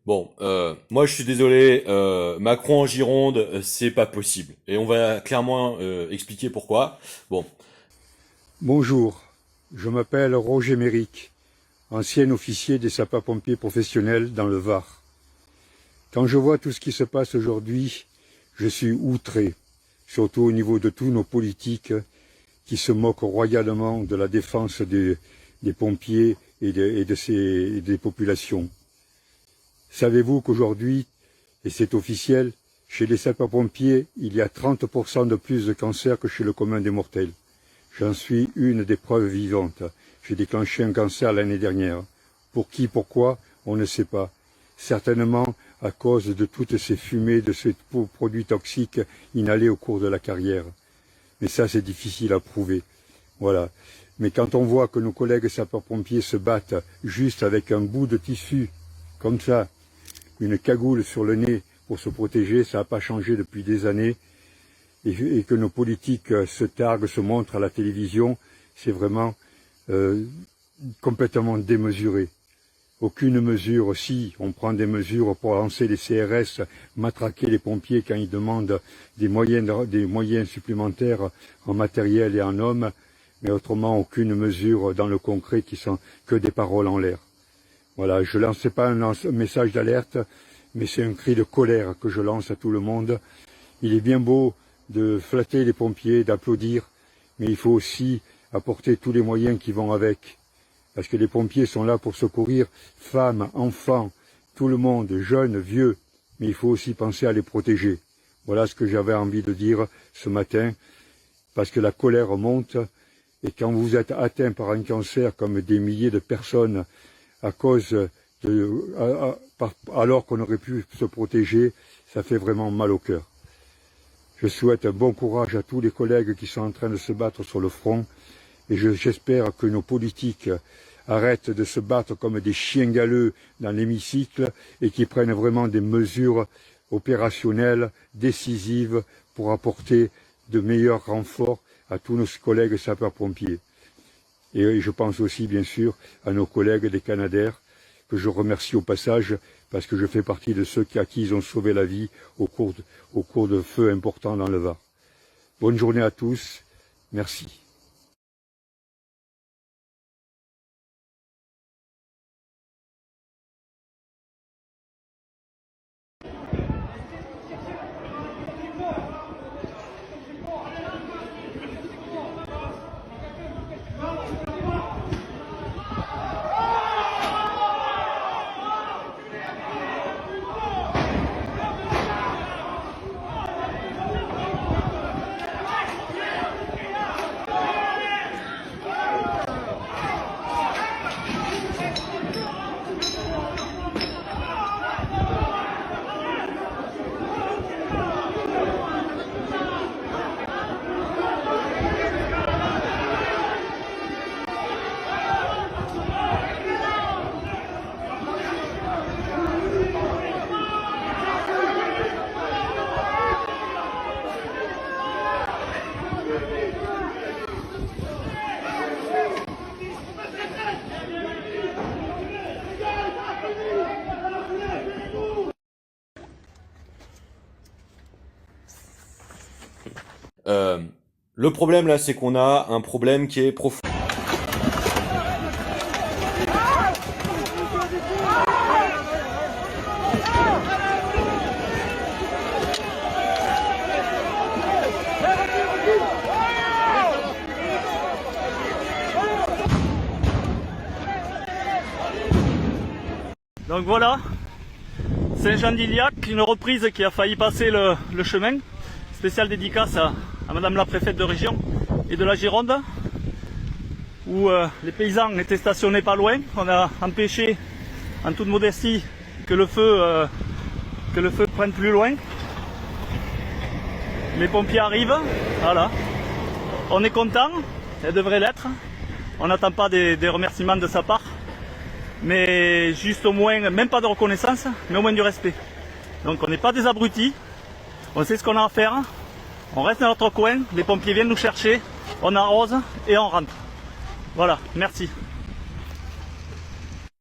Bon, moi je suis désolé, Macron en Gironde, c'est pas possible. Et on va clairement expliquer pourquoi. Bon, Bonjour, je m'appelle Roger Méric, ancien officier des sapeurs-pompiers professionnels dans le Var. Quand je vois tout ce qui se passe aujourd'hui, je suis outré, surtout au niveau de tous nos politiques qui se moquent royalement de la défense des pompiers et des populations. Savez-vous qu'aujourd'hui, et c'est officiel, chez les sapeurs-pompiers, il y a 30% de plus de cancer que chez le commun des mortels. J'en suis une des preuves vivantes. J'ai déclenché un cancer l'année dernière. Pour qui, pourquoi, on ne sait pas. Certainement à cause de toutes ces fumées, de ces produits toxiques inhalés au cours de la carrière. Mais ça, c'est difficile à prouver. Voilà. Mais quand on voit que nos collègues sapeurs-pompiers se battent juste avec un bout de tissu, comme ça, une cagoule sur le nez pour se protéger, ça n'a pas changé depuis des années. Et que nos politiques se targuent, se montrent à la télévision, c'est vraiment complètement démesuré. Aucune mesure, si on prend des mesures pour lancer les CRS, matraquer les pompiers quand ils demandent des moyens supplémentaires en matériel et en hommes, mais autrement aucune mesure dans le concret qui sont que des paroles en l'air. Voilà, je ne lance pas un message d'alerte, mais c'est un cri de colère que je lance à tout le monde. Il est bien beau de flatter les pompiers, d'applaudir, mais il faut aussi apporter tous les moyens qui vont avec. Parce que les pompiers sont là pour secourir femmes, enfants, tout le monde, jeunes, vieux, mais il faut aussi penser à les protéger. Voilà ce que j'avais envie de dire ce matin, parce que la colère monte, et quand vous êtes atteint par un cancer comme des milliers de personnes à cause alors qu'on aurait pu se protéger, ça fait vraiment mal au cœur. Je souhaite un bon courage à tous les collègues qui sont en train de se battre sur le front et j'espère que nos politiques arrêtent de se battre comme des chiens galeux dans l'hémicycle et qui prennent vraiment des mesures opérationnelles, décisives pour apporter de meilleurs renforts à tous nos collègues sapeurs-pompiers. Et je pense aussi, bien sûr, à nos collègues des Canadair, que je remercie au passage, parce que je fais partie de ceux à qui ils ont sauvé la vie au cours de feux importants dans le Var. Bonne journée à tous. Merci. le problème là, c'est qu'on a un problème qui est profond. Donc voilà, Saint-Jean-d'Iliac, une reprise qui a failli passer le chemin. Spéciale dédicace à Madame la préfète de région et de la Gironde, où les paysans étaient stationnés pas loin. On a empêché, en toute modestie, que le feu prenne plus loin. Les pompiers arrivent, voilà. On est content, elle devrait l'être. On n'attend pas des remerciements de sa part, mais juste au moins, même pas de reconnaissance, mais au moins du respect. Donc on n'est pas des abrutis, on sait ce qu'on a à faire, on reste dans notre coin, les pompiers viennent nous chercher, on arrose et on rentre. Voilà, merci.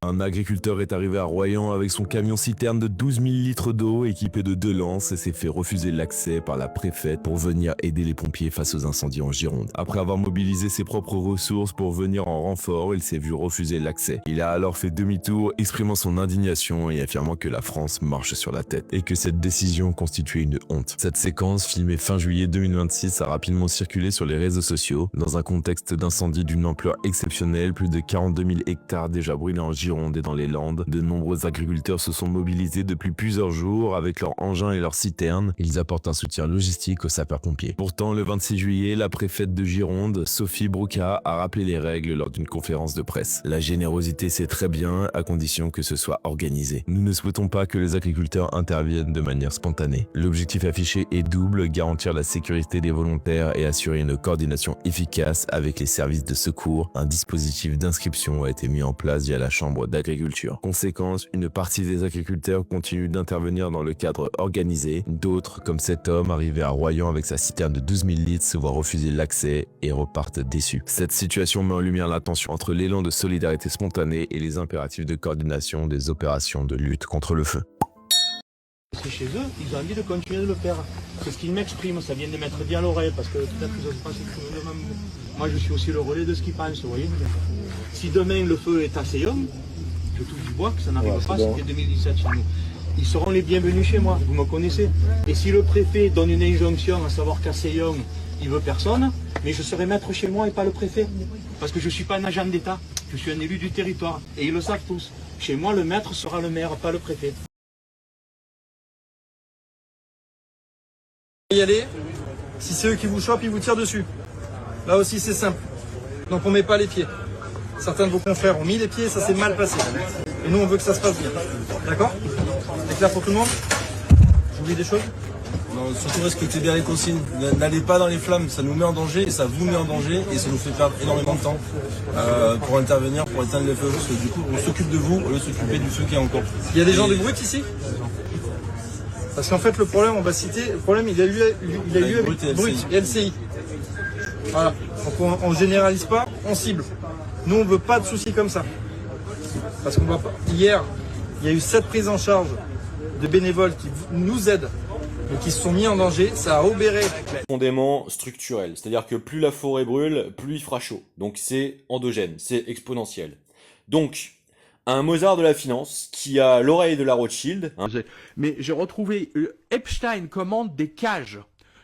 Un agriculteur est arrivé à Royan avec son camion-citerne de 12 000 litres d'eau équipé de 2 lances et s'est fait refuser l'accès par la préfète pour venir aider les pompiers face aux incendies en Gironde. Après avoir mobilisé ses propres ressources pour venir en renfort, il s'est vu refuser l'accès. Il a alors fait demi-tour, exprimant son indignation et affirmant que la France marche sur la tête et que cette décision constituait une honte. Cette séquence, filmée fin juillet 2026, a rapidement circulé sur les réseaux sociaux. Dans un contexte d'incendie d'une ampleur exceptionnelle, plus de 42 000 hectares déjà brûlés en Gironde et dans les Landes, de nombreux agriculteurs se sont mobilisés depuis plusieurs jours avec leurs engins et leurs citernes. Ils apportent un soutien logistique aux sapeurs-pompiers. Pourtant, le 26 juillet, la préfète de Gironde, Sophie Brouka, a rappelé les règles lors d'une conférence de presse. La générosité, c'est très bien, à condition que ce soit organisé. Nous ne souhaitons pas que les agriculteurs interviennent de manière spontanée. L'objectif affiché est double, garantir la sécurité des volontaires et assurer une coordination efficace avec les services de secours. Un dispositif d'inscription a été mis en place via la Chambre d'agriculture. Conséquence, une partie des agriculteurs continue d'intervenir dans le cadre organisé. D'autres, comme cet homme arrivé à Royan avec sa citerne de 12 000 litres, se voient refuser l'accès et repartent déçus. Cette situation met en lumière la tension entre l'élan de solidarité spontanée et les impératifs de coordination des opérations de lutte contre le feu. C'est chez eux, ils ont envie de continuer de le faire. C'est ce qu'ils m'expriment, ça vient de mettre bien à l'oreille, parce que peut-être qu'ils osent pas s'exprimer eux-mêmes. Moi je suis aussi le relais de ce qu'ils pensent, vous voyez. Si demain le feu est à Seyong, je touche du bois que ça n'arrive pas, c'était 2017 chez nous. Ils seront les bienvenus chez moi, vous me connaissez. Et si le préfet donne une injonction à savoir qu'à Seyong, il veut personne, mais je serai maître chez moi et pas le préfet. Parce que je ne suis pas un agent d'État, je suis un élu du territoire. Et ils le savent tous. Chez moi, le maître sera le maire, pas le préfet. Y aller, si c'est eux qui vous chopent, ils vous tirent dessus. Là aussi c'est simple. Donc on met pas les pieds. Certains de vos confrères ont mis les pieds, ça s'est mal passé. Et nous on veut que ça se passe bien. D'accord? C'est clair pour tout le monde? J'oublie des choses? Non, surtout respectez bien les consignes. N'allez pas dans les flammes, ça nous met en danger et ça vous met en danger et ça nous fait perdre énormément de temps pour intervenir, pour éteindre le feu. Parce que du coup on s'occupe de vous au lieu de s'occuper du feu qui est encore. Il y a des gens de brut ici? Parce qu'en fait, le problème, on va citer, le problème, il a eu avec Brut et LCI. Voilà. Donc on généralise pas, on cible. Nous, on veut pas de soucis comme ça. Parce qu'on va pas. Hier, il y a eu 7 prises en charge de bénévoles qui nous aident, mais qui se sont mis en danger. Ça a obéré. Profondément structurel. C'est-à-dire que plus la forêt brûle, plus il fera chaud. Donc c'est endogène, c'est exponentiel. Donc, un Mozart de la finance qui a l'oreille de la Rothschild. Mais j'ai retrouvé Epstein commande des cages.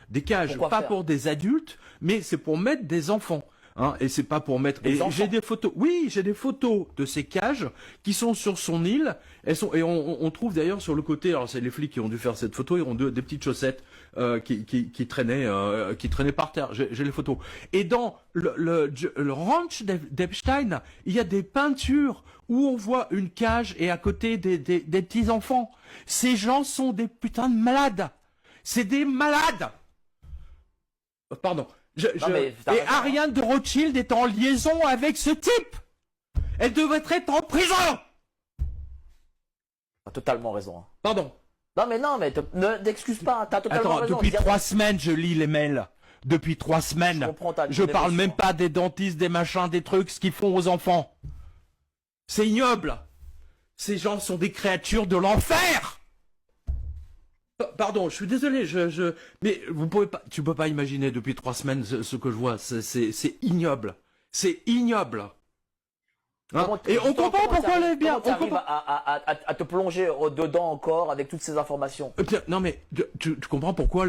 Des cages, pas pour des adultes, mais c'est pour mettre des enfants. Hein, et c'est pas pour mettre. Et j'ai des photos. Oui, j'ai des photos de ces cages qui sont sur son île. Elles sont et on trouve d'ailleurs sur le côté. Alors c'est les flics qui ont dû faire cette photo. Ils ont des petites chaussettes qui traînaient par terre. J'ai les photos. Et dans le ranch d'Epstein, il y a des peintures où on voit une cage et à côté des petits enfants. Ces gens sont des putains de malades. C'est des malades. Pardon. Et Ariane de Rothschild est en liaison avec ce type. Elle devrait être en prison. T'as totalement raison. Hein. Pardon. Non mais ne t'excuse pas, t'as totalement raison. Depuis 3 semaines, je lis les mails. Depuis 3 semaines. Je parle même pas des dentistes, des machins, des trucs, ce qu'ils font aux enfants. C'est ignoble. Ces gens sont des créatures de l'enfer. Pardon, je suis désolé, mais tu peux pas imaginer depuis 3 semaines ce que je vois, c'est ignoble. C'est ignoble. Hein? Et on comprend pourquoi elle est bien. On arrive à te plonger dedans encore avec toutes ces informations. Non mais tu comprends pourquoi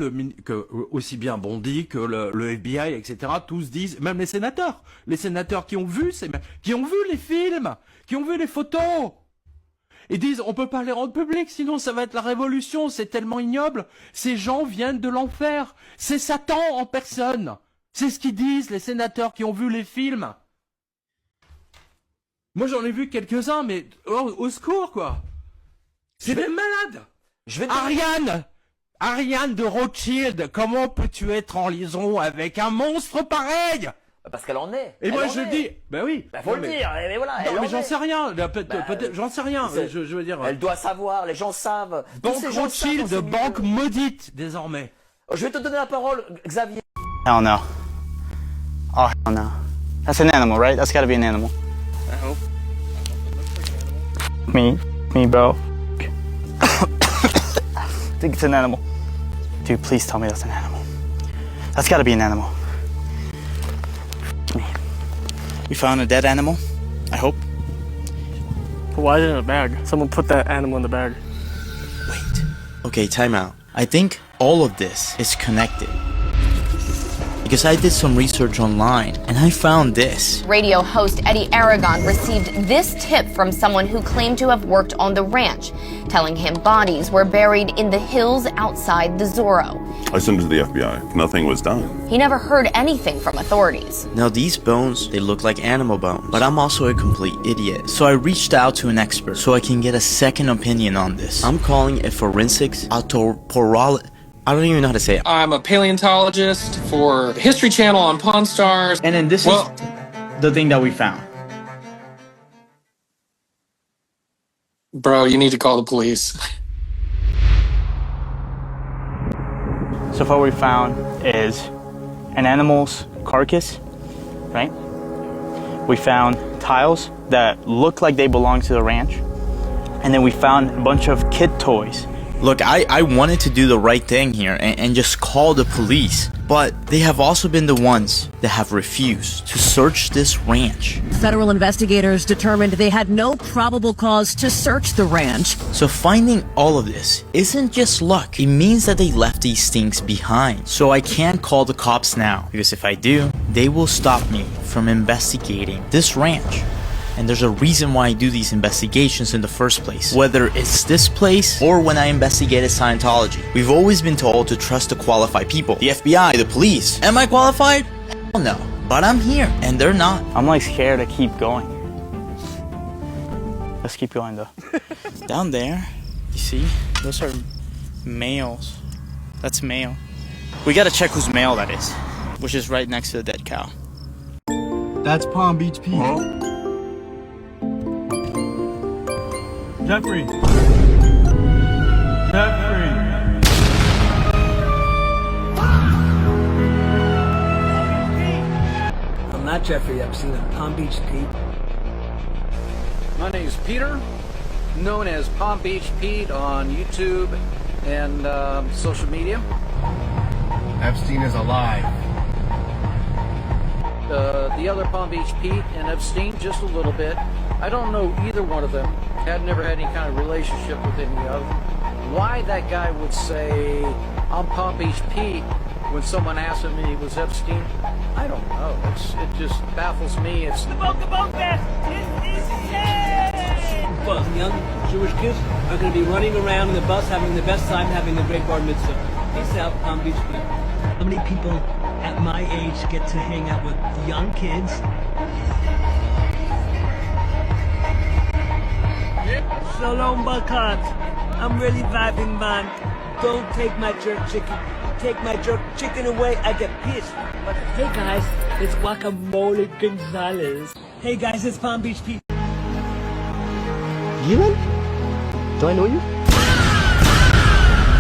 aussi bien Bondi que le FBI, etc. Tous disent, même les sénateurs qui ont vu les films, qui ont vu les photos. Ils disent, on peut pas les rendre publics, sinon ça va être la révolution, c'est tellement ignoble. Ces gens viennent de l'enfer. C'est Satan en personne. C'est ce qu'ils disent, les sénateurs qui ont vu les films. Moi j'en ai vu quelques-uns, mais au secours, quoi. C'est des malades. Ariane de Rothschild, comment peux-tu être en liaison avec un monstre pareil? Parce qu'elle en est. Et moi je dis, ben oui. Faut le dire, mais voilà. Non mais j'en sais rien, peut-être, j'en sais rien. Je veux dire. Elle doit savoir, les gens savent. Banque Rothschild, banque maudite désormais. Je vais te donner la parole, Xavier. Hell no. Oh hell no. That's an animal, right? That's gotta be an animal. I hope. me, bro. I think it's an animal. Dude, please tell me that's an animal. That's gotta be an animal. Me. We found a dead animal, I hope. Why is it in a bag? Someone put that animal in the bag. Wait. Okay, time out. I think all of this is connected. Because I did some research online and I found this. Radio host Eddie Aragon received this tip from someone who claimed to have worked on the ranch, telling him bodies were buried in the hills outside the Zorro. I sent it to the FBI. Nothing was done. He never heard anything from authorities. Now these bones, they look like animal bones, but I'm also a complete idiot. So I reached out to an expert so I can get a second opinion on this. I'm calling a forensics anthropologist. I don't even know how to say it. I'm a paleontologist for the History Channel on Pawn Stars. And then this is the thing that we found. Bro, you need to call the police. So far what we found is an animal's carcass, right? We found tiles that look like they belong to the ranch. And then we found a bunch of kid toys. Look, I wanted to do the right thing here and just call the police, but they have also been the ones that have refused to search this ranch. Federal investigators determined they had no probable cause to search the ranch. So finding all of this isn't just luck. It means that they left these things behind. So I can't call the cops now, because if I do, they will stop me from investigating this ranch. And there's a reason why I do these investigations in the first place. Whether it's this place or when I investigated Scientology. We've always been told to trust the qualified people. The FBI, the police. Am I qualified? Hell no. But I'm here, and they're not. I'm like scared to keep going. Let's keep going though. Down there, you see? Those are males. That's male. We gotta check whose male that is. Which is right next to the dead cow. That's Palm Beach Pete. Huh? Jeffrey. I'm not Jeffrey Epstein, I'm Palm Beach Pete. My name's Peter, known as Palm Beach Pete on YouTube and social media. Epstein is alive. The other Palm Beach Pete and Epstein, just a little bit. I don't know either one of them. Had never had any kind of relationship with any of them. Why that guy would say, I'm Palm Beach Pete, when someone asked him if he was Epstein, I don't know. It just baffles me. It's The boat fest is young Jewish kids are going to be running around in the bus, having the best time, having a great bar mitzvah. Peace out, Palm Beach Pete. How many people at my age get to hang out with young kids? Shalom Bakat. I'm really vibing, man. Don't take my jerk chicken. Take my jerk chicken away, I get pissed. But hey guys, it's Guacamole Gonzalez. Hey guys, it's Palm Beach Pete. Gillen? Do I know you?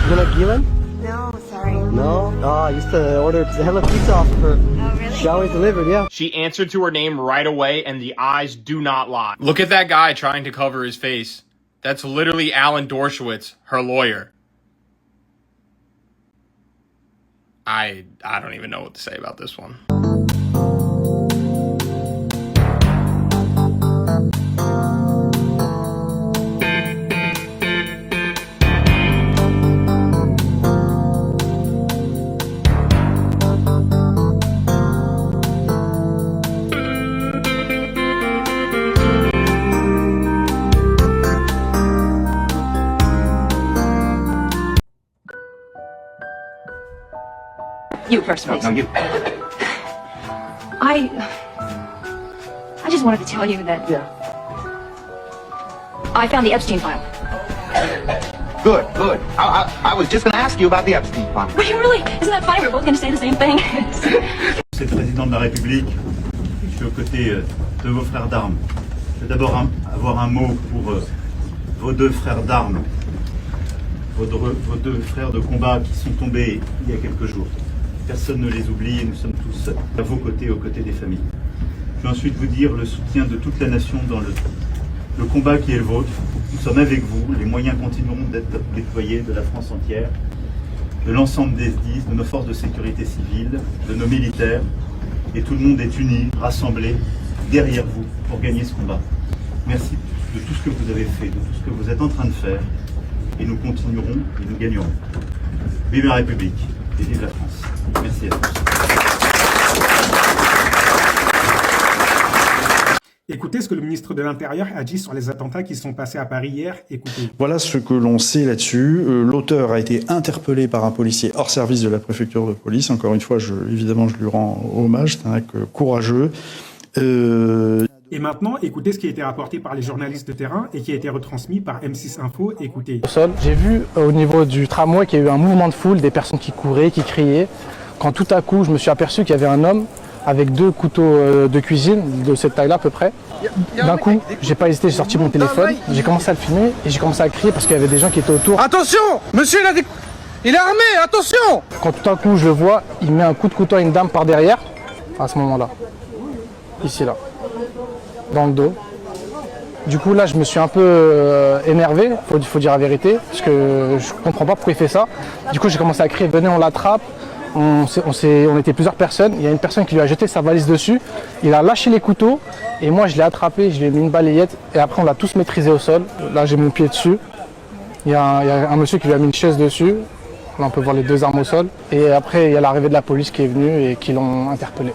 You're not Gillen? No, sorry. No? Oh, I used to order hella pizza off of her. Oh, really? She always delivered, yeah. She answered to her name right away, and the eyes do not lie. Look at that guy trying to cover his face. That's literally Alan Dershowitz, her lawyer. I don't even know what to say about this one. You first, please. No, you. I just wanted to tell you that I found the Epstein file. Good, good. I was just going to ask you about the Epstein file. Were you really? Isn't that funny? We're both going to say the same thing. C'est le président de la République. Je suis aux côtés de vos frères d'armes. Je vais d'abord avoir un mot pour vos deux frères d'armes, vos deux frères de combat qui sont tombés il y a quelques jours. Personne ne les oublie et nous sommes tous à vos côtés, aux côtés des familles. Je vais ensuite vous dire le soutien de toute la nation dans le combat qui est le vôtre. Nous sommes avec vous, les moyens continueront d'être déployés de la France entière, de l'ensemble des SDIS, de nos forces de sécurité civile, de nos militaires, et tout le monde est uni, rassemblé derrière vous pour gagner ce combat. Merci de tout ce que vous avez fait, de tout ce que vous êtes en train de faire, et nous continuerons et nous gagnerons. Vive la République et vive la France. Merci à tous. Écoutez ce que le ministre de l'Intérieur a dit sur les attentats qui sont passés à Paris hier. Écoutez. Voilà ce que l'on sait là-dessus. L'auteur a été interpellé par un policier hors service de la préfecture de police. Encore une fois, évidemment, je lui rends hommage. C'est un mec courageux. Et maintenant, écoutez ce qui a été rapporté par les journalistes de terrain et qui a été retransmis par M6 Info. Écoutez. Au sol, j'ai vu au niveau du tramway qu'il y a eu un mouvement de foule, des personnes qui couraient, qui criaient. Quand tout à coup, je me suis aperçu qu'il y avait un homme avec 2 couteaux de cuisine de cette taille-là à peu près. D'un coup, j'ai pas hésité, j'ai sorti mon téléphone, j'ai commencé à le filmer et j'ai commencé à crier parce qu'il y avait des gens qui étaient autour. Attention, monsieur, il est armé, attention! Quand tout à coup je le vois, il met un coup de couteau à une dame par derrière, à ce moment-là, ici là, dans le dos. Du coup là, je me suis un peu énervé, faut dire la vérité, parce que je comprends pas pourquoi il fait ça. Du coup, j'ai commencé à crier, venez, on l'attrape. On était plusieurs personnes, il y a une personne qui lui a jeté sa valise dessus, il a lâché les couteaux et moi je l'ai attrapé, je lui ai mis une balayette et après on l'a tous maîtrisé au sol. Là j'ai mon pied dessus, il y a un monsieur qui lui a mis une chaise dessus, là on peut voir les 2 armes au sol et après il y a l'arrivée de la police qui est venue et qui l'ont interpellé.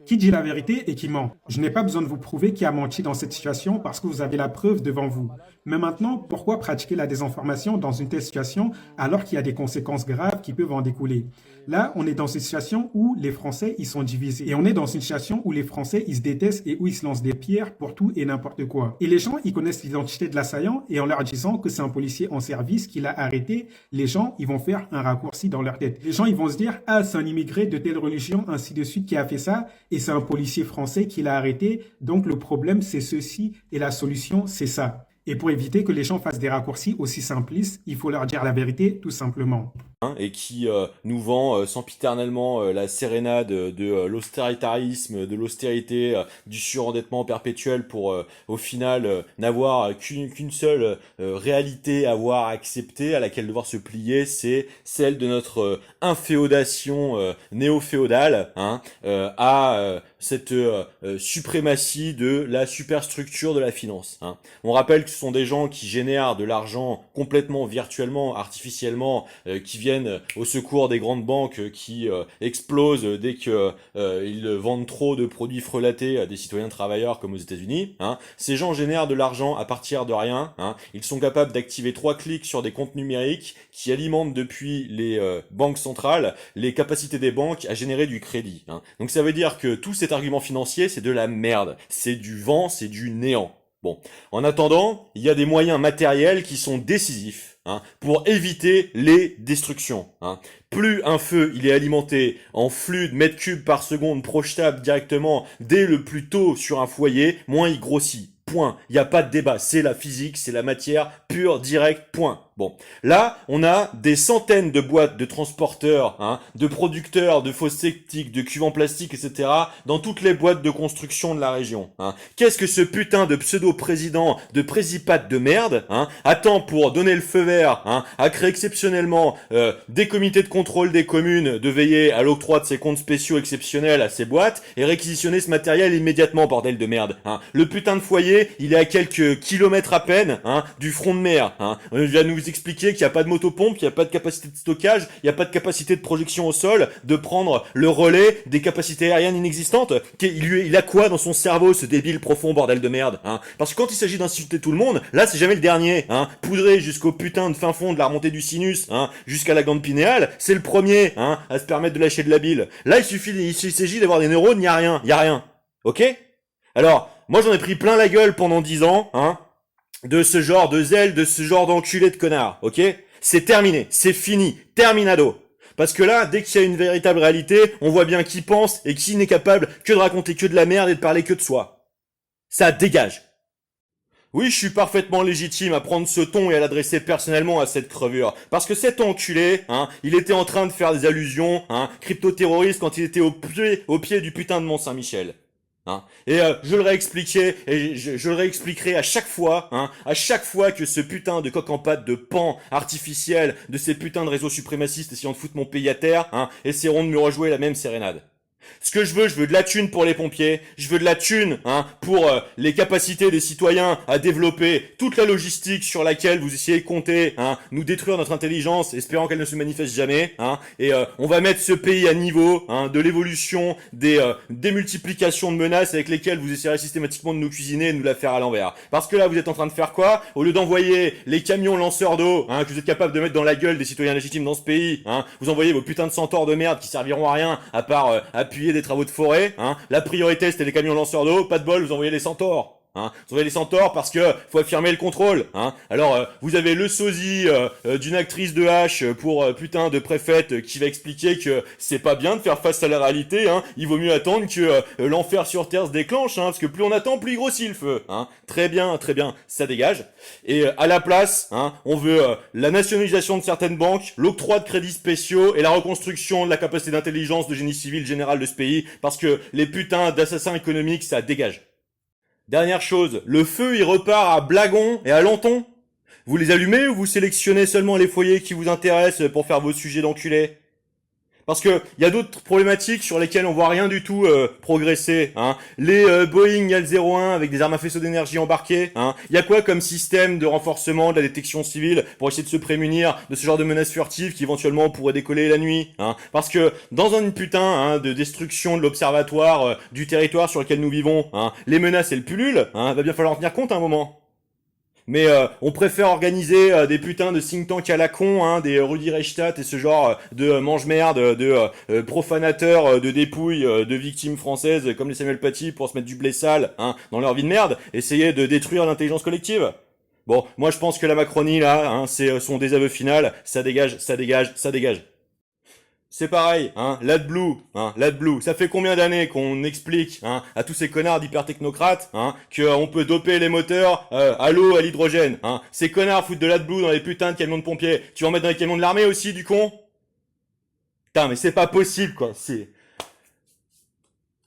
Qui dit la vérité et qui ment? Je n'ai pas besoin de vous prouver qui a menti dans cette situation parce que vous avez la preuve devant vous. Mais maintenant, pourquoi pratiquer la désinformation dans une telle situation alors qu'il y a des conséquences graves qui peuvent en découler? Là, on est dans une situation où les Français, ils sont divisés. Et on est dans une situation où les Français, ils se détestent et où ils se lancent des pierres pour tout et n'importe quoi. Et les gens, ils connaissent l'identité de l'assaillant et en leur disant que c'est un policier en service qui l'a arrêté, les gens, ils vont faire un raccourci dans leur tête. Les gens, ils vont se dire, ah, c'est un immigré de telle religion, ainsi de suite, qui a fait ça et c'est un policier français qui l'a arrêté. Donc le problème, c'est ceci et la solution, c'est ça. Et pour éviter que les gens fassent des raccourcis aussi simplistes, il faut leur dire la vérité, tout simplement. Et qui nous vend sempiternellement la sérénade de l'austéritarisme, de l'austérité, du surendettement perpétuel pour au final n'avoir qu'une seule réalité à avoir acceptée, à laquelle devoir se plier, c'est celle de notre inféodation néo-féodale à cette suprématie de la superstructure de la finance. On rappelle que ce sont des gens qui génèrent de l'argent complètement virtuellement, artificiellement, qui viennent au secours des grandes banques qui explosent dès que ils vendent trop de produits frelatés à des citoyens travailleurs comme aux États-Unis. Ces gens génèrent de l'argent à partir de rien. Ils sont capables d'activer 3 clics sur des comptes numériques qui alimentent depuis les banques centrales les capacités des banques à générer du crédit. Donc ça veut dire que tout cet argument financier, c'est de la merde. C'est du vent, c'est du néant. Bon, en attendant, il y a des moyens matériels qui sont décisifs pour éviter les destructions. Plus un feu il est alimenté en flux de mètres cubes par seconde projetable directement dès le plus tôt sur un foyer, moins il grossit. Point. Il n'y a pas de débat. C'est la physique, c'est la matière pure, directe, point. Bon. Là, on a des centaines de boîtes de transporteurs, de producteurs de fosses septiques, de cuves en plastique, etc. dans toutes les boîtes de construction de la région. Qu'est-ce que ce putain de pseudo-président de présipate de merde attend pour donner le feu vert à créer exceptionnellement des comités de contrôle des communes de veiller à l'octroi de ces comptes spéciaux exceptionnels à ces boîtes et réquisitionner ce matériel immédiatement, bordel de merde. Le putain de foyer, il est à quelques kilomètres à peine du front de mer. Il va nous expliquer qu'il n'y a pas de motopompe, qu'il n'y a pas de capacité de stockage, il n'y a pas de capacité de projection au sol, de prendre le relais des capacités aériennes inexistantes. Il a quoi dans son cerveau, ce débile profond, bordel de merde, Parce que quand il s'agit d'insulter tout le monde, là c'est jamais le dernier, Poudré jusqu'au putain de fin fond de la remontée du sinus, jusqu'à la glande pinéale, c'est le premier, à se permettre de lâcher de la bile. Là il s'agit d'avoir des neurones, il n'y a rien. Ok? Alors, moi j'en ai pris plein la gueule pendant 10 ans, de ce genre de zèle, de ce genre d'enculé de connard, ok? C'est terminé, c'est fini, terminado. Parce que là, dès qu'il y a une véritable réalité, on voit bien qui pense et qui n'est capable que de raconter que de la merde et de parler que de soi. Ça dégage. Oui, je suis parfaitement légitime à prendre ce ton et à l'adresser personnellement à cette crevure. Parce que cet enculé, il était en train de faire des allusions, crypto-terroriste quand il était au pied du putain de Mont-Saint-Michel. Hein. Et je le réexpliquais, et je le réexpliquerai à chaque fois que ce putain de coq en pâte de pan artificiel, de ces putains de réseaux suprémacistes essayant de foutre mon pays à terre, essaieront de me rejouer la même sérénade. Ce que je veux de la thune pour les pompiers, je veux de la thune pour les capacités des citoyens à développer toute la logistique sur laquelle vous essayez de compter, nous détruire notre intelligence, espérant qu'elle ne se manifeste jamais, et on va mettre ce pays à niveau de l'évolution des démultiplications de menaces avec lesquelles vous essayerez systématiquement de nous cuisiner et de nous la faire à l'envers. Parce que là, vous êtes en train de faire quoi? Au lieu d'envoyer les camions lanceurs d'eau que vous êtes capable de mettre dans la gueule des citoyens légitimes dans ce pays, vous envoyez vos putains de centaures de merde qui serviront à rien à part appuyer des travaux de forêt, la priorité c'était les camions lanceurs d'eau, pas de bol, vous envoyez les centaures. Vous envoyez les centaures parce que faut affirmer le contrôle. Alors vous avez le sosie d'une actrice de H pour putain de préfète qui va expliquer que c'est pas bien de faire face à la réalité. Il vaut mieux attendre que l'enfer sur terre se déclenche, parce que plus on attend, plus il grossit le feu. Très bien, ça dégage. Et à la place, on veut la nationalisation de certaines banques, l'octroi de crédits spéciaux et la reconstruction de la capacité d'intelligence de génie civil général de ce pays, parce que les putains d'assassins économiques, ça dégage. Dernière chose, le feu il repart à Blagon et à Lanton. Vous les allumez ou vous sélectionnez seulement les foyers qui vous intéressent pour faire vos sujets d'enculés? Parce que y a d'autres problématiques sur lesquelles on voit rien du tout progresser. Les Boeing YAL-01 avec des armes à faisceau d'énergie embarquées. Y a quoi comme système de renforcement de la détection civile pour essayer de se prémunir de ce genre de menaces furtives qui éventuellement pourraient décoller la nuit? Parce que dans une putain de destruction de l'observatoire du territoire sur lequel nous vivons, les menaces elles pullulent. Va bien falloir en tenir compte à un moment. Mais on préfère organiser des putains de think tanks à la con, des Rudi Reichstadt et ce genre de mange-merde, de profanateurs de dépouilles de victimes françaises comme les Samuel Paty pour se mettre du blé sale dans leur vie de merde, essayer de détruire l'intelligence collective. Bon, moi je pense que la Macronie là, c'est son désaveu final, ça dégage. C'est pareil, l'AdBlue, ça fait combien d'années qu'on explique à tous ces connards d'hyper-technocrates qu'on peut doper les moteurs à l'eau, à l'hydrogène. Ces connards foutent de l'AdBlue dans les putains de camions de pompiers. Tu vas en mettre dans les camions de l'armée aussi, du con? Putain, mais c'est pas possible, quoi.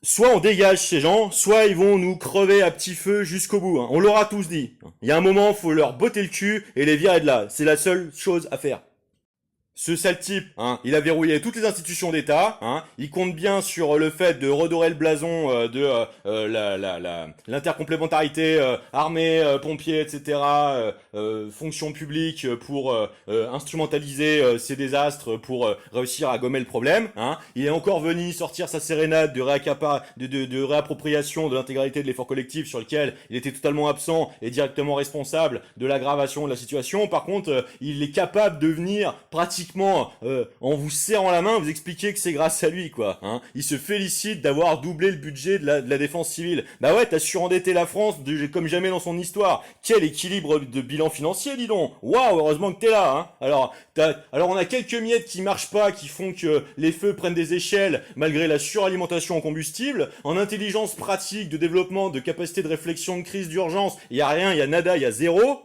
Soit on dégage ces gens, soit ils vont nous crever à petit feu jusqu'au bout. On l'aura tous dit. Il y a un moment, faut leur botter le cul et les virer de là. C'est la seule chose à faire. Ce sale type, il a verrouillé toutes les institutions d'État, il compte bien sur le fait de redorer le blason de l'intercomplémentarité armée, pompiers, etc., fonction publique pour instrumentaliser ces désastres pour réussir à gommer le problème. Il est encore venu sortir sa sérénade de réappropriation de l'intégralité de l'effort collectif sur lequel il était totalement absent et directement responsable de l'aggravation de la situation. Par contre, il est capable de venir pratiquement en vous serrant la main, vous expliquer que c'est grâce à lui, quoi. Il se félicite d'avoir doublé le budget de la défense civile. Bah ouais, t'as surendetté la France comme jamais dans son histoire. Quel équilibre de bilan financier, dis donc. Waouh, heureusement que t'es là, Alors on a quelques miettes qui marchent pas, qui font que les feux prennent des échelles malgré la suralimentation en combustible. En intelligence pratique de développement, de capacité de réflexion, de crise d'urgence, il y a rien, il y a nada, il y a zéro.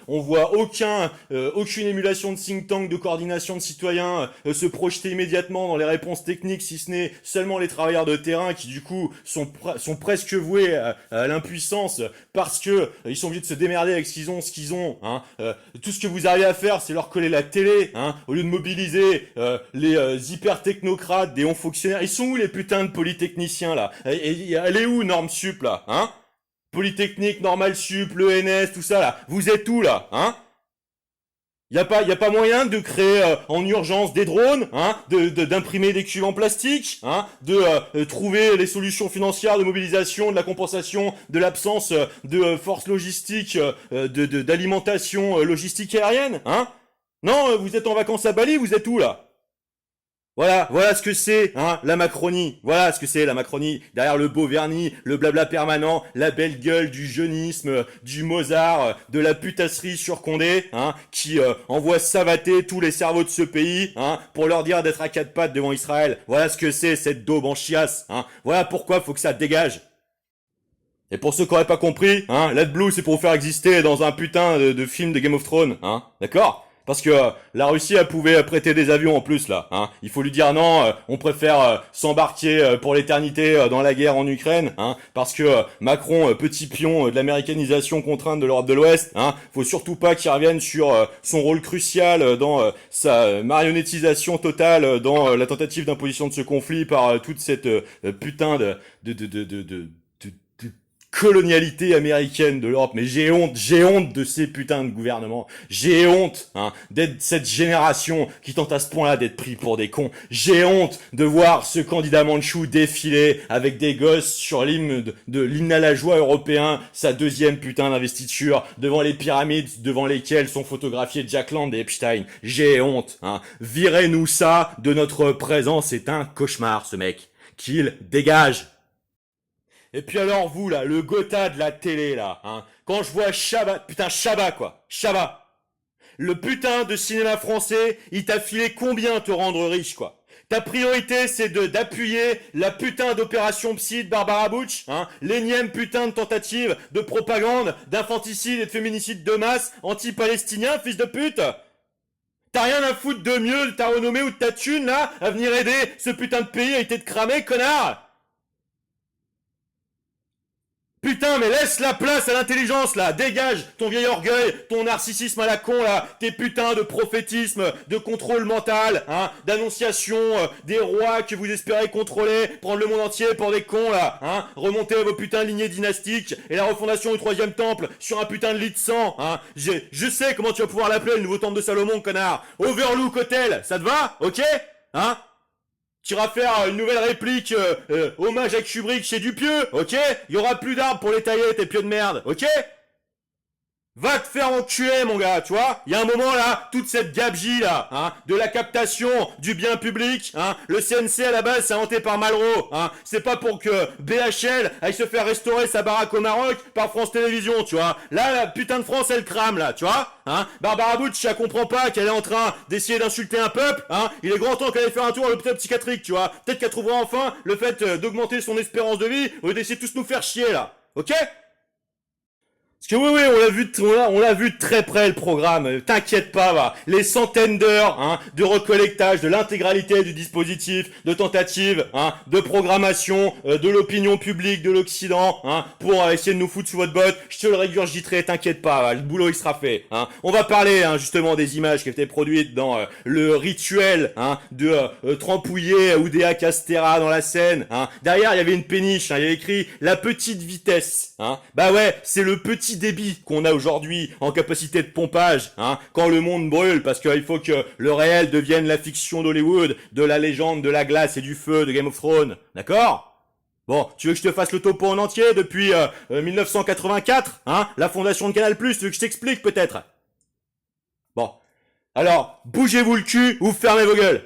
On voit aucune émulation de think tank, de coordination de citoyens se projeter immédiatement dans les réponses techniques, si ce n'est seulement les travailleurs de terrain qui du coup sont presque voués à l'impuissance parce que ils sont obligés de se démerder avec ce qu'ils ont. Tout ce que vous arrivez à faire, c'est leur coller la télé, au lieu de mobiliser les hyper technocrates, des hauts fonctionnaires. Ils sont où les putains de polytechniciens là? Elle est où Norme Sup là? Polytechnique, Normal Sup, l'ENS, tout ça là. Vous êtes où là? Y a pas moyen de créer en urgence des drones, d'imprimer des cuves en plastique, de trouver les solutions financières de mobilisation, de la compensation de l'absence de forces logistiques, d'alimentation logistique aérienne, Non, vous êtes en vacances à Bali, vous êtes où là? Voilà ce que c'est, la Macronie. Voilà ce que c'est, la Macronie. Derrière le beau vernis, le blabla permanent, la belle gueule du jeunisme, du Mozart, de la putasserie sur Condé, qui envoie savater tous les cerveaux de ce pays, pour leur dire d'être à quatre pattes devant Israël. Voilà ce que c'est, cette daube en chiasse, Voilà pourquoi faut que ça dégage. Et pour ceux qui auraient pas compris, l'AdBlue c'est pour vous faire exister dans un putain de film de Game of Thrones, D'accord? Parce que la Russie, elle pouvait prêter des avions en plus, là. Hein. Il faut lui dire non, on préfère s'embarquer pour l'éternité dans la guerre en Ukraine. Hein, parce que Macron, petit pion de l'américanisation contrainte de l'Europe de l'Ouest, hein, faut surtout pas qu'il revienne sur son rôle crucial dans sa marionnettisation totale dans la tentative d'imposition de ce conflit par toute cette putain de colonialité américaine de l'Europe. Mais j'ai honte de ces putains de gouvernements. J'ai honte, hein, d'être cette génération qui tente à ce point-là d'être pris pour des cons. J'ai honte de voir ce candidat Mandchou défiler avec des gosses sur l'hymne de l'hymne à la joie européen, sa deuxième putain d'investiture, devant les pyramides devant lesquelles sont photographiés Jack Land et Epstein. J'ai honte, hein. Virez-nous ça de notre présent, c'est un cauchemar, ce mec. Qu'il dégage. Et puis alors vous là, le Gotha de la télé là, hein, quand je vois Chabat, putain Chabat quoi, Chabat, le putain de cinéma français, il t'a filé combien te rendre riche quoi. Ta priorité c'est d'appuyer la putain d'opération Psy de Barbara Bush, hein, l'énième putain de tentative de propagande, d'infanticide et de féminicide de masse anti-palestinien, fils de pute. T'as rien à foutre de mieux de ta renommée ou de ta thune là, à venir aider ce putain de pays à été de cramer, connard. Putain, mais laisse la place à l'intelligence, là. Dégage ton vieil orgueil, ton narcissisme à la con, là. Tes putains de prophétisme, de contrôle mental, hein. D'annonciation des rois que vous espérez contrôler, prendre le monde entier pour des cons, là, hein. Remonter vos putains de lignées dynastiques et la refondation du troisième temple sur un putain de lit de sang, hein. Je sais comment tu vas pouvoir l'appeler, le nouveau temple de Salomon, connard. Overlook Hotel, ça te va? Ok? Hein? Tu iras faire une nouvelle réplique hommage à Kubrick chez Dupieux, ok? Il y aura plus d'arbres pour les tailler, tes pieux de merde, ok? Va te faire enculer, mon gars, tu vois? Il y a un moment, là, toute cette gabegie, là, hein, de la captation du bien public, hein, le CNC, à la base, c'est inventé par Malraux, hein, c'est pas pour que BHL aille se faire restaurer sa baraque au Maroc par France Télévisions, tu vois? Là, la putain de France, elle crame, là, tu vois? Hein, Barbara Bush, elle comprend pas qu'elle est en train d'essayer d'insulter un peuple, hein, il est grand temps qu'elle aille faire un tour à l'hôpital psychiatrique, tu vois? Peut-être qu'elle trouvera enfin le fait d'augmenter son espérance de vie au lieu d'essayer de tous nous faire chier, là, ok? Parce que oui, on l'a vu de très près le programme, t'inquiète pas, va. Les centaines d'heures, hein, de recollectage de l'intégralité du dispositif, de tentative, hein, de programmation, de l'opinion publique de l'Occident, hein, pour essayer de nous foutre sous votre botte, je te le régurgiterai, t'inquiète pas, va, le boulot il sera fait, hein. On va parler, hein, justement des images qui étaient produites dans le rituel, hein, de Trampouiller Oudéa Castéra dans la Seine, hein. Derrière il y avait une péniche, hein, il y avait écrit la petite vitesse, hein. Bah ouais, c'est le petit débit qu'on a aujourd'hui en capacité de pompage, hein, quand le monde brûle, parce qu'il faut que le réel devienne la fiction d'Hollywood, de la légende de la glace et du feu de Game of Thrones, d'accord? Bon, tu veux que je te fasse le topo en entier depuis 1984, hein, la fondation de Canal+, tu veux que je t'explique peut-être? Bon, alors, bougez-vous le cul ou fermez vos gueules.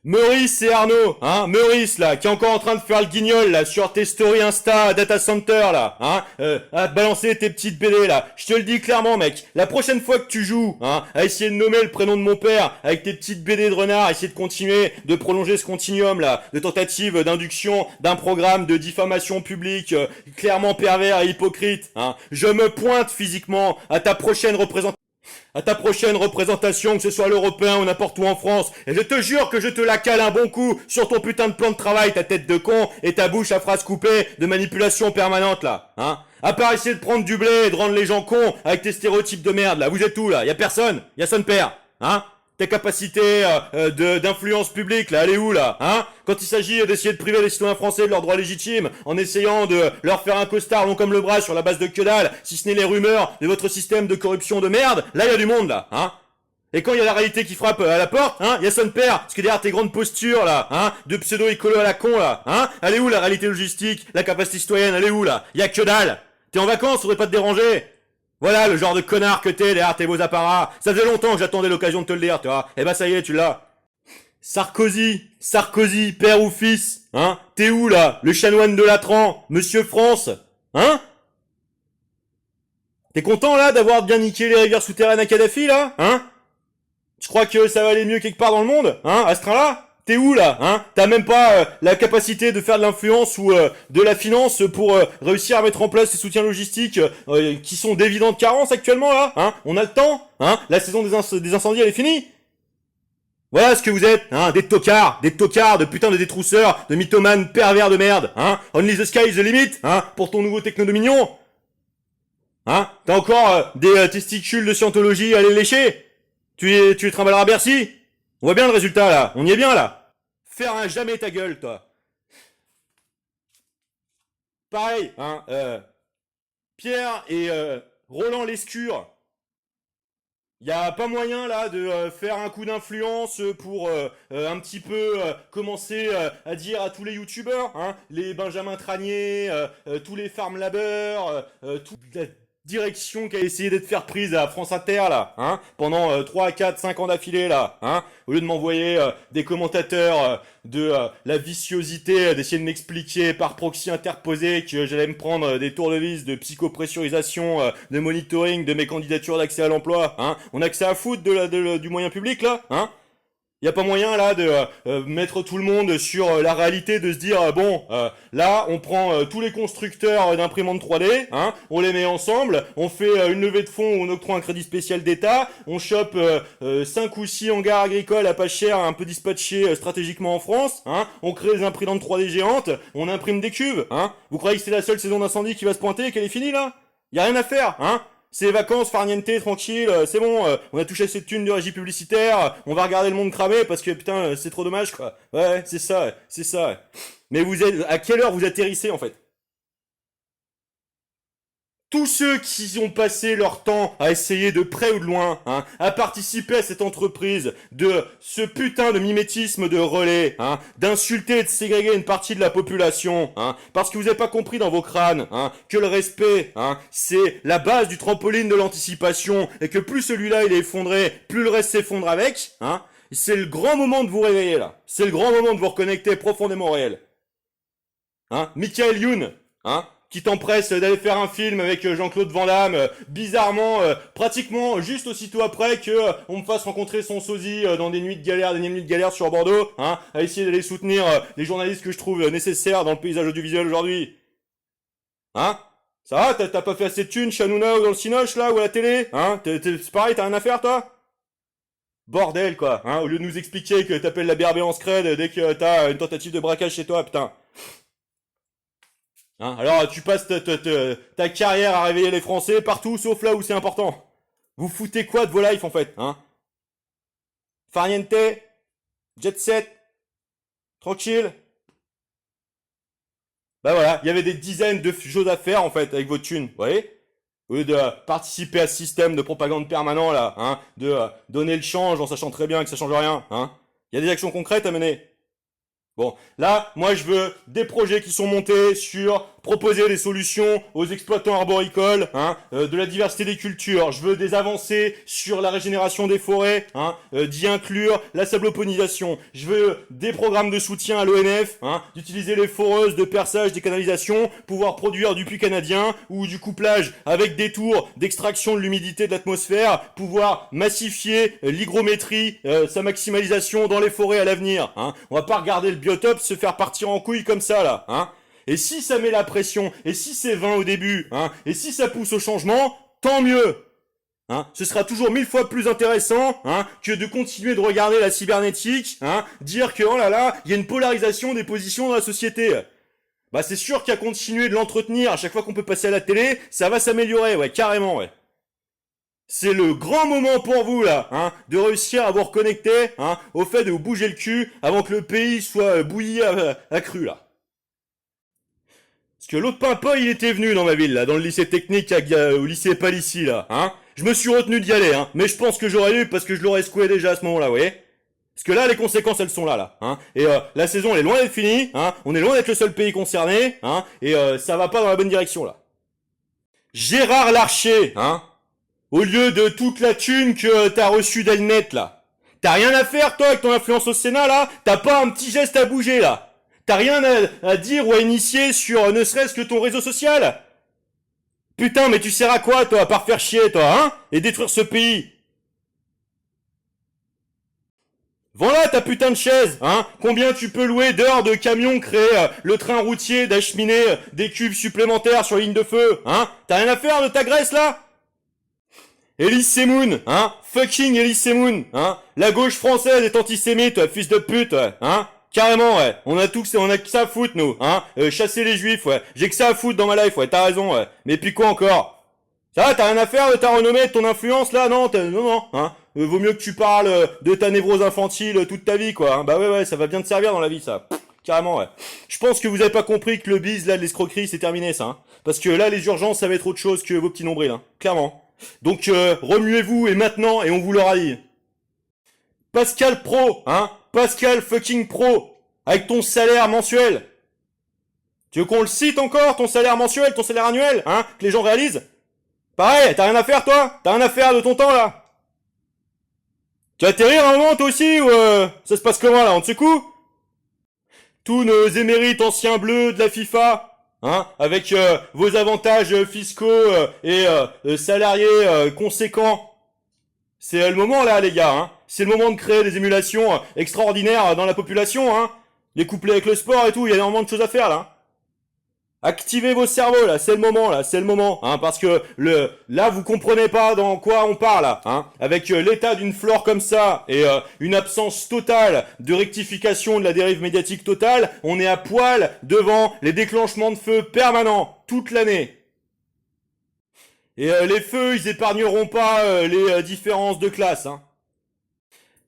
Maurice et Arnaud, hein, Maurice là, qui est encore en train de faire le guignol là sur tes stories Insta Data Center là, hein, à te balancer tes petites BD là. Je te le dis clairement mec, la prochaine fois que tu joues, hein, à essayer de nommer le prénom de mon père avec tes petites BD de renard, essayer de continuer de prolonger ce continuum là, de tentative d'induction d'un programme de diffamation publique clairement pervers et hypocrite, hein, je me pointe physiquement à ta prochaine représentation, que ce soit à l'européen ou n'importe où en France, et je te jure que je te la cale un bon coup sur ton putain de plan de travail, ta tête de con, et ta bouche à phrases coupées de manipulation permanente, là, hein. À part essayer de prendre du blé et de rendre les gens cons avec tes stéréotypes de merde, là, vous êtes où, là? Y a personne? Y a son père, hein? Tes capacités d'influence publique, là, elle est où, là, hein? Quand il s'agit d'essayer de priver les citoyens français de leurs droits légitimes, en essayant de leur faire un costard long comme le bras sur la base de que dalle, si ce n'est les rumeurs de votre système de corruption de merde, là, il y a du monde, là, hein? Et quand il y a la réalité qui frappe à la porte, hein, il y a son père, parce que derrière tes grandes postures, là, hein, de pseudo-écolo à la con, là, hein? Elle est où, la réalité logistique, la capacité citoyenne, elle est où, là? Il y a que dalle! T'es en vacances, faudrait pas te déranger! Voilà le genre de connard que t'es derrière tes beaux apparats. Ça faisait longtemps que j'attendais l'occasion de te le dire, tu vois. Eh ben ça y est, tu l'as. Sarkozy, père ou fils, hein? T'es où là? Le chanoine de Latran, Monsieur France, hein? T'es content là d'avoir bien niqué les rivières souterraines à Kadhafi là, hein? Tu crois que ça va aller mieux quelque part dans le monde, hein? À ce train-là? T'es où là, hein? T'as même pas la capacité de faire de l'influence ou de la finance pour réussir à mettre en place ces soutiens logistiques qui sont d'évidentes carences actuellement là, hein? On a le temps, hein? La saison des incendies elle est finie. Voilà ce que vous êtes, hein? Des tocards, de putain de détrousseurs, de mythomanes pervers de merde, hein? Only the sky is the limit, hein? Pour ton nouveau techno-dominion. Hein? T'as encore des testicules de scientologie à les lécher? Tu les trimballeras à Bercy? On voit bien le résultat là, on y est bien là. Faire un jamais ta gueule, toi. Pareil, hein, Pierre et Roland Lescure. Y a pas moyen là de faire un coup d'influence pour un petit peu commencer à dire à tous les youtubeurs, hein, les Benjamin Tranier, tous les Farm Labeur, toute la direction qui a essayé d'être faire prise à France Inter là, hein, pendant 3, 4, 5 ans d'affilée là, hein, au lieu de m'envoyer des commentateurs de la viciosité, d'essayer de m'expliquer par proxy interposé que j'allais me prendre des tournevis de psychopressurisation, de monitoring de mes candidatures d'accès à l'emploi, hein. On a que ça à foutre du moyen public là, hein. Y a pas moyen là de mettre tout le monde sur la réalité, de se dire bon là on prend tous les constructeurs d'imprimantes 3D, hein, on les met ensemble, on fait une levée de fonds où on octroie un crédit spécial d'État, on chope 5 ou 6 hangars agricoles à pas cher, un peu dispatchés stratégiquement en France, hein, on crée des imprimantes 3D géantes, on imprime des cubes, hein. Vous croyez que c'est la seule saison d'incendie qui va se pointer et qu'elle est finie là? Y a rien à faire, hein. C'est les vacances, farniente, tranquille, c'est bon, on a touché assez de thunes de régie publicitaire, on va regarder le monde cramer parce que putain, c'est trop dommage quoi. Ouais, c'est ça, c'est ça. Mais vous êtes, à quelle heure vous atterrissez en fait? Tous ceux qui ont passé leur temps à essayer de près ou de loin, hein, à participer à cette entreprise de ce putain de mimétisme de relais, hein, d'insulter et de ségréguer une partie de la population, hein, parce que vous n'avez pas compris dans vos crânes, hein, que le respect, hein, c'est la base du trampoline de l'anticipation, et que plus celui-là il est effondré, plus le reste s'effondre avec, hein, c'est le grand moment de vous réveiller là, c'est le grand moment de vous reconnecter profondément au réel. Hein, Michael Youn, hein, qui t'empresse d'aller faire un film avec Jean-Claude Van Damme, bizarrement, pratiquement juste aussitôt après que on me fasse rencontrer son sosie dans des nuits de galère sur Bordeaux, hein, à essayer d'aller soutenir les journalistes que je trouve nécessaires dans le paysage audiovisuel aujourd'hui. Hein? Ça va, t'as pas fait assez de thunes chez Hanouna ou dans le Cinoche là, ou à la télé? Hein? C'est pareil, t'as rien à faire toi? Bordel quoi, hein, au lieu de nous expliquer que t'appelles la BRB en scred dès que t'as une tentative de braquage chez toi, putain. Hein, alors tu passes ta carrière à réveiller les Français partout sauf là où c'est important. Vous foutez quoi de vos lives en fait, hein? Farniente, jet set, tranquille. Bah voilà, il y avait des dizaines de choses à faire en fait avec vos thunes, vous voyez? Au lieu de participer à ce système de propagande permanent là, hein, de donner le change en sachant très bien que ça change rien, hein. Il y a des actions concrètes à mener. Bon, là, moi je veux des projets qui sont montés sur proposer des solutions aux exploitants arboricoles, hein, de la diversité des cultures. Je veux des avancées sur la régénération des forêts, hein, d'y inclure la sabloponisation. Je veux des programmes de soutien à l'ONF, hein, d'utiliser les foreuses de perçage des canalisations, pouvoir produire du puits canadien ou du couplage avec des tours d'extraction de l'humidité de l'atmosphère, pouvoir massifier l'hygrométrie, sa maximalisation dans les forêts à l'avenir, hein. On va pas regarder le biotope se faire partir en couille comme ça là, hein. Et si ça met la pression, et si c'est vain au début, hein, et si ça pousse au changement, tant mieux. Hein, ce sera toujours 1000 fois plus intéressant, hein, que de continuer de regarder la cybernétique, hein, dire que oh là là, il y a une polarisation des positions dans la société. Bah c'est sûr qu'à continuer de l'entretenir à chaque fois qu'on peut passer à la télé, ça va s'améliorer, ouais, carrément, ouais. C'est le grand moment pour vous là, hein, de réussir à vous reconnecter, hein, au fait de vous bouger le cul avant que le pays soit bouilli à cru là. Parce que l'autre pimpin, il était venu dans ma ville, là, dans le lycée technique, au lycée Palissy, là, hein. Je me suis retenu d'y aller, hein, mais je pense que j'aurais dû parce que je l'aurais secoué déjà à ce moment-là, vous voyez. Parce que là, les conséquences, elles sont là, hein. Et la saison, elle est loin d'être finie, hein. On est loin d'être le seul pays concerné, hein. Et ça va pas dans la bonne direction, là. Gérard Larcher, hein. Au lieu de toute la thune que t'as reçue d'Elnet, là. T'as rien à faire, toi, avec ton influence au Sénat, là. T'as pas un petit geste à bouger, là. T'as rien à dire ou à initier sur ne serait-ce que ton réseau social? Putain, mais tu sers à quoi, toi, à part faire chier, toi, hein? Et détruire ce pays? Vends-la ta putain de chaise, hein. Combien tu peux louer d'heures de camions créer le train routier d'acheminer des cubes supplémentaires sur ligne de feu, hein. T'as rien à faire de ta graisse, là? Elise Semoun, hein. Fucking Elise Semoun, hein. La gauche française est antisémite, fils de pute, ouais, hein. Carrément, ouais. On a que ça à foutre, nous, hein. Chasser les juifs, ouais. J'ai que ça à foutre dans ma life, ouais. T'as raison, ouais. Mais puis quoi encore? Ça va, t'as rien à faire de ta renommée, de ton influence, là? Non, non, hein. Vaut mieux que tu parles de ta névrose infantile toute ta vie, quoi. Hein. Bah ouais, ça va bien te servir dans la vie, ça. Carrément, ouais. Je pense que vous avez pas compris que le bise, là, de l'escroquerie, c'est terminé, ça. Hein. Parce que là, les urgences, ça va être autre chose que vos petits nombrils, hein. Clairement. Donc, remuez-vous, et maintenant, et on vous l'aura dit. Pascal Pro, hein. Pascal fucking Pro. Avec ton salaire mensuel. Tu veux qu'on le cite encore, ton salaire mensuel, ton salaire annuel, hein. Que les gens réalisent. Pareil, t'as rien à faire, toi? T'as rien à faire de ton temps, là? Tu vas atterrir un moment, toi aussi, ou ça se passe comment, là, on te secoue? Tous nos émérites anciens bleus de la FIFA, hein, avec vos avantages fiscaux et salariés conséquents. C'est le moment, là, les gars, hein. C'est le moment de créer des émulations extraordinaires dans la population, hein. Les coupler avec le sport et tout, il y a énormément de choses à faire, là. Activez vos cerveaux, là, c'est le moment, hein, parce que là, vous comprenez pas dans quoi on parle, là, hein, avec l'état d'une flore comme ça, et une absence totale de rectification de la dérive médiatique totale, on est à poil devant les déclenchements de feu permanents, toute l'année. Et les feux, ils épargneront pas les différences de classe, hein.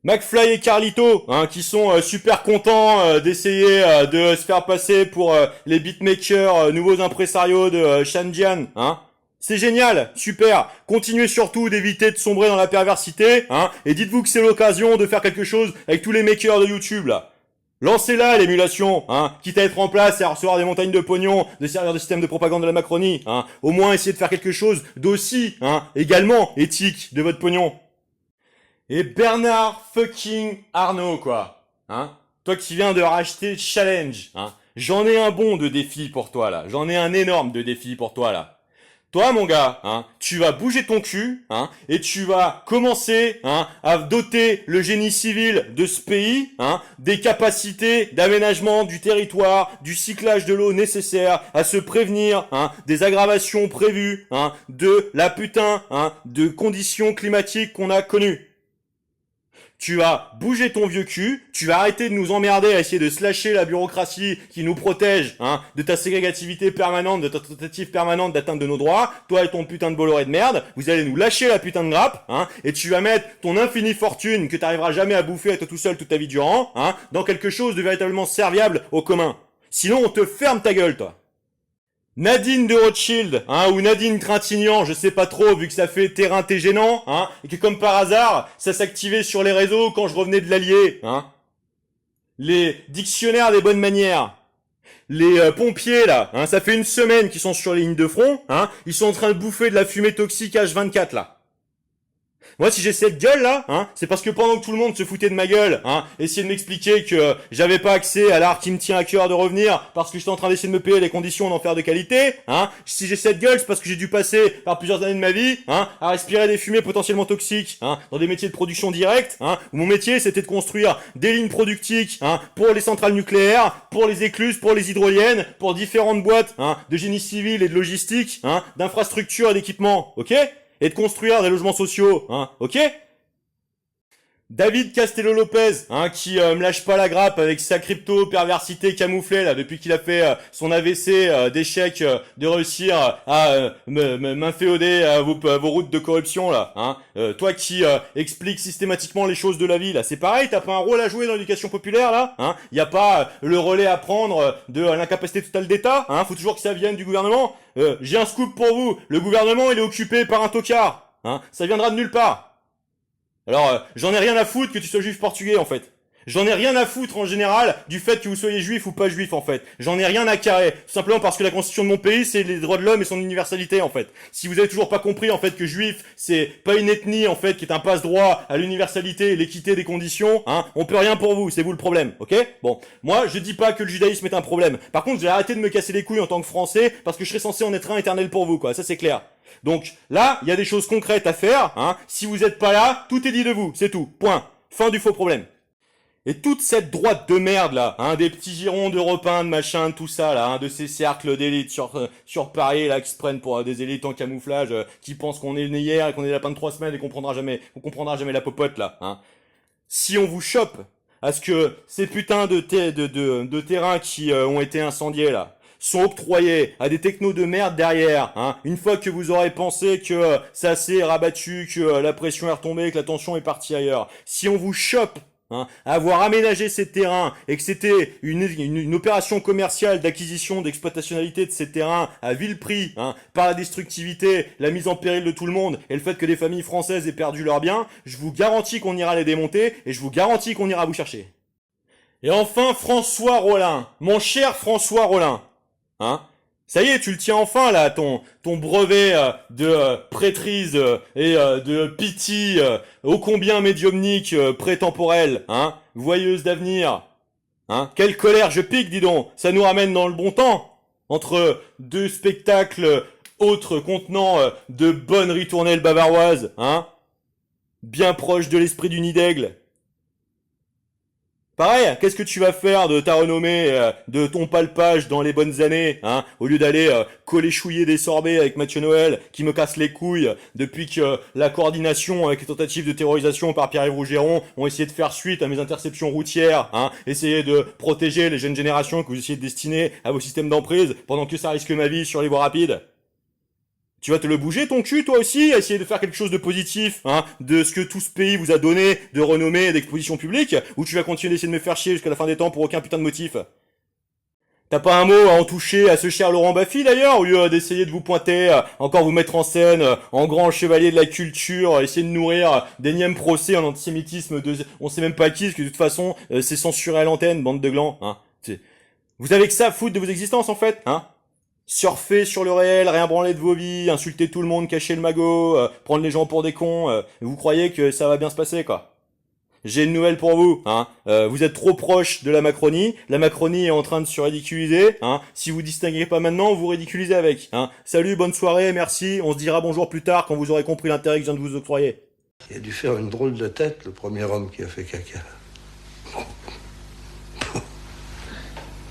McFly et Carlito, hein, qui sont super contents d'essayer de se faire passer pour les beatmakers, nouveaux impresarios de Shanjian, hein. C'est génial, super. Continuez surtout d'éviter de sombrer dans la perversité, hein, et dites-vous que c'est l'occasion de faire quelque chose avec tous les makers de YouTube, là. Lancez-la, l'émulation, hein, quitte à être en place et à recevoir des montagnes de pognon, de servir de système de propagande de la Macronie, hein. Au moins essayez de faire quelque chose d'aussi, hein, également éthique de votre pognon. Et Bernard fucking Arnault, quoi. Hein? Toi qui viens de racheter Challenge, hein? J'en ai un bon de défi pour toi, là. J'en ai un énorme de défi pour toi, là. Toi, mon gars, hein, tu vas bouger ton cul, hein, et tu vas commencer, hein, à doter le génie civil de ce pays, hein, des capacités d'aménagement du territoire, du cyclage de l'eau nécessaire à se prévenir, hein, des aggravations prévues, hein, de la putain, hein, de conditions climatiques qu'on a connues. Tu vas bouger ton vieux cul, tu vas arrêter de nous emmerder à essayer de slasher la bureaucratie qui nous protège, hein, de ta ségrégativité permanente, de ta tentative permanente d'atteinte de nos droits, toi et ton putain de Bolloré de merde, vous allez nous lâcher la putain de grappe, hein, et tu vas mettre ton infinie fortune que t'arriveras jamais à bouffer à toi tout seul toute ta vie durant, hein, dans quelque chose de véritablement serviable au commun. Sinon on te ferme ta gueule, toi. Nadine de Rothschild, hein, ou Nadine Trintignant, je sais pas trop, vu que ça fait terrain gênant, hein, et que comme par hasard, ça s'activait sur les réseaux quand je revenais de l'Allier, hein. Les dictionnaires des bonnes manières, les pompiers, là, hein, ça fait une semaine qu'ils sont sur les lignes de front, hein, ils sont en train de bouffer de la fumée toxique H24, là. Moi, si j'ai cette gueule là, hein, c'est parce que pendant que tout le monde se foutait de ma gueule, hein, essayait de m'expliquer que j'avais pas accès à l'art qui me tient à cœur de revenir parce que j'étais en train d'essayer de me payer les conditions d'en faire de qualité, hein. Si j'ai cette gueule, c'est parce que j'ai dû passer par plusieurs années de ma vie, hein, à respirer des fumées potentiellement toxiques, hein, dans des métiers de production directe, hein, où mon métier c'était de construire des lignes productiques, hein, pour les centrales nucléaires, pour les écluses, pour les hydroliennes, pour différentes boîtes, hein, de génie civil et de logistique, hein, d'infrastructures et d'équipements, ok? Et de construire des logements sociaux, hein, ok? David Castello-Lopez, hein, qui me lâche pas la grappe avec sa crypto-perversité camouflée, là, depuis qu'il a fait son AVC d'échec de réussir à m'inféoder vos routes de corruption, là, hein. Toi qui expliques systématiquement les choses de la vie, là, c'est pareil, t'as pas un rôle à jouer dans l'éducation populaire, là, hein. Y a pas le relais à prendre de l'incapacité totale d'État, hein, faut toujours que ça vienne du gouvernement. J'ai un scoop pour vous, le gouvernement, il est occupé par un tocard, hein, ça viendra de nulle part. Alors, j'en ai rien à foutre que tu sois juif portugais, en fait. J'en ai rien à foutre, en général, du fait que vous soyez juif ou pas juif, en fait. J'en ai rien à carrer. Tout simplement parce que la constitution de mon pays, c'est les droits de l'homme et son universalité, en fait. Si vous avez toujours pas compris, en fait, que juif, c'est pas une ethnie, en fait, qui est un passe-droit à l'universalité et l'équité des conditions, hein, on peut rien pour vous, c'est vous le problème, ok? Bon. Moi, je dis pas que le judaïsme est un problème. Par contre, j'ai arrêté de me casser les couilles en tant que français, parce que je serais censé en être un éternel pour vous, quoi. Ça, c'est clair. Donc, là, il y a des choses concrètes à faire, hein. Si vous êtes pas là, tout est dit de vous, c'est tout. Point. Fin du faux problème. Et toute cette droite de merde là, hein, des petits girons d'Europe 1, de machin, de tout ça là, hein, de ces cercles d'élite sur Paris là, qui se prennent pour des élites en camouflage, qui pensent qu'on est né hier et qu'on est lapin de 3 semaines et qu'on comprendra jamais la popote là, hein. Si on vous chope à ce que ces putains de terrains qui ont été incendiés là sont octroyés à des technos de merde derrière, hein, une fois que vous aurez pensé que ça s'est rabattu, que la pression est retombée, que la tension est partie ailleurs, si on vous chope hein, avoir aménagé ces terrains et que c'était une opération commerciale d'acquisition, d'exploitationnalité de ces terrains à vil prix, hein, par la destructivité, la mise en péril de tout le monde et le fait que des familles françaises aient perdu leurs biens, je vous garantis qu'on ira les démonter et je vous garantis qu'on ira vous chercher. Et enfin, François Rollin, mon cher François Rollin, hein, ça y est, tu le tiens enfin là, ton brevet de prêtrise et de pitié ô combien médiumnique, prétemporelle, hein, voyeuse d'avenir. Hein, quelle colère je pique, dis donc. Ça nous ramène dans le bon temps. Entre deux spectacles autres contenant de bonnes ritournelles bavaroises, hein, bien proches de l'esprit du nid d'aigle. Pareil, qu'est-ce que tu vas faire de ta renommée, de ton palpage dans les bonnes années, hein, au lieu d'aller coller chouiller des sorbets avec Mathieu Noël, qui me casse les couilles depuis que la coordination avec les tentatives de terrorisation par Pierre-Yves Rougeron ont essayé de faire suite à mes interceptions routières, hein, essayer de protéger les jeunes générations que vous essayez de destiner à vos systèmes d'emprise, pendant que ça risque ma vie sur les voies rapides. Tu vas te le bouger ton cul toi aussi, à essayer de faire quelque chose de positif, hein, de ce que tout ce pays vous a donné de renommée et d'exposition publique, ou tu vas continuer d'essayer de me faire chier jusqu'à la fin des temps pour aucun putain de motif? T'as pas un mot à en toucher à ce cher Laurent Baffy d'ailleurs, au lieu d'essayer de vous pointer, encore vous mettre en scène, en grand chevalier de la culture, essayer de nourrir d'énièmes procès en antisémitisme de on sait même pas qui, parce que de toute façon c'est censuré à l'antenne, bande de glands, hein. Vous avez que ça à foutre de vos existences en fait, hein. Surfer sur le réel, rien branler de vos vies, insulter tout le monde, cacher le magot, prendre les gens pour des cons, vous croyez que ça va bien se passer quoi. J'ai une nouvelle pour vous, hein. Vous êtes trop proche de la Macronie est en train de se ridiculiser, hein. Si vous distinguez pas maintenant, vous ridiculisez avec, hein. Salut, bonne soirée, merci, on se dira bonjour plus tard quand vous aurez compris l'intérêt que je viens de vous octroyer. Il a dû faire une drôle de tête, le premier homme qui a fait caca.